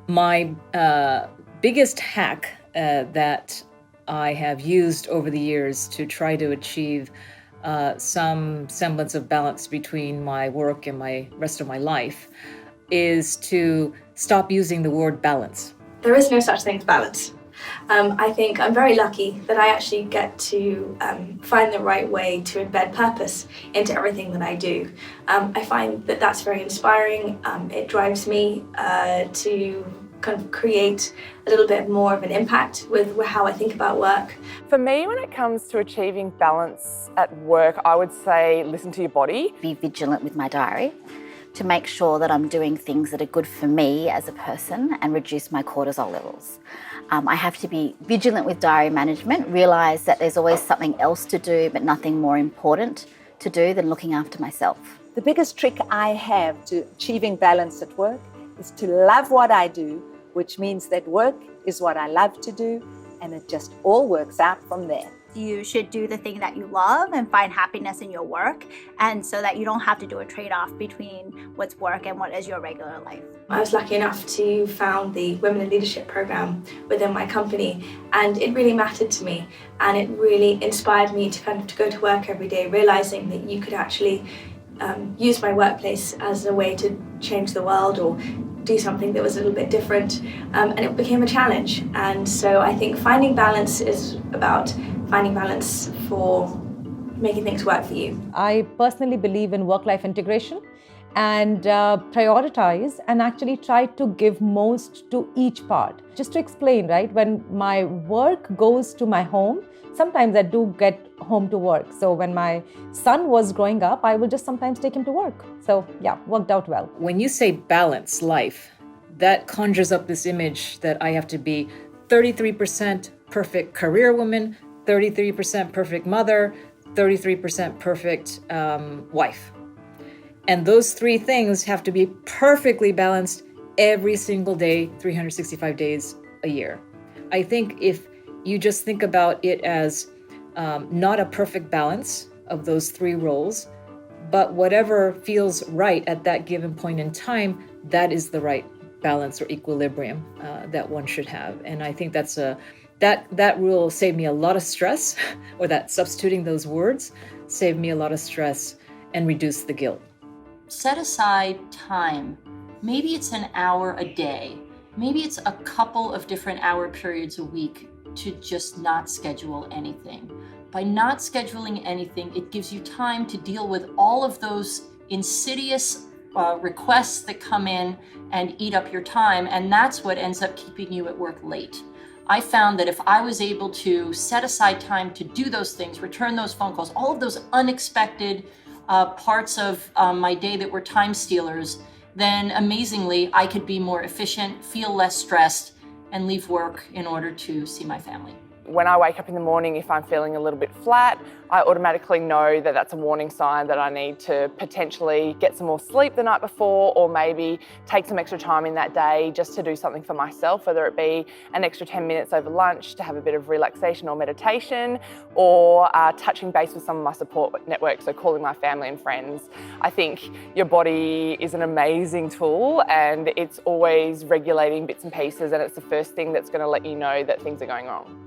My biggest hack that I have used over the years to try to achieve some semblance of balance between my work and my rest of my life is to stop using the word balance. There is no such thing as balance. I think I'm very lucky that I actually get to find the right way to embed purpose into everything that I do. I find that that's very inspiring. It drives me to kind of create a little bit more of an impact with how I think about work. For me, when it comes to achieving balance at work, I would say listen to your body. Be vigilant with my diary to make sure that I'm doing things that are good for me as a person and reduce my cortisol levels. I have to be vigilant with diary management, realise that there's always something else to do but nothing more important to do than looking after myself. The biggest trick I have to achieving balance at work is to love what I do, which means that work is what I love to do, and it just all works out from there. You should do the thing that you love and find happiness in your work, and so that you don't have to do a trade-off between what's work and what is your regular life. I was lucky enough to found the Women in Leadership program within my company, and it really mattered to me, and it really inspired me to go to work every day, realizing that you could actually use my workplace as a way to change the world or do something that was a little bit different, and it became a challenge. And so I think finding balance is about finding balance for making things work for you. I personally believe in work-life integration and prioritize and actually try to give most to each part. Just to explain, right, when my work goes to my home, sometimes I do get home to work. So when my son was growing up, I would just sometimes take him to work. So yeah, worked out well. When you say balance life, that conjures up this image that I have to be 33% perfect career woman, 33% perfect mother, 33% perfect wife. And those three things have to be perfectly balanced every single day, 365 days a year. I think if you just think about it as not a perfect balance of those three roles, but whatever feels right at that given point in time, that is the right balance or equilibrium that one should have. And I think that rule saved me a lot of stress, or that substituting those words saved me a lot of stress and reduced the guilt. Set aside time. Maybe it's an hour a day. Maybe it's a couple of different hour periods a week to just not schedule anything. By not scheduling anything, it gives you time to deal with all of those insidious requests that come in and eat up your time, and that's what ends up keeping you at work late. I found that if I was able to set aside time to do those things, return those phone calls, all of those unexpected parts of my day that were time stealers, then amazingly, I could be more efficient, feel less stressed, and leave work in order to see my family. When I wake up in the morning, if I'm feeling a little bit flat, I automatically know that that's a warning sign that I need to potentially get some more sleep the night before, or maybe take some extra time in that day just to do something for myself, whether it be an extra 10 minutes over lunch to have a bit of relaxation or meditation, or touching base with some of my support network, so calling my family and friends. I think your body is an amazing tool, and it's always regulating bits and pieces, and it's the first thing that's going to let you know that things are going wrong.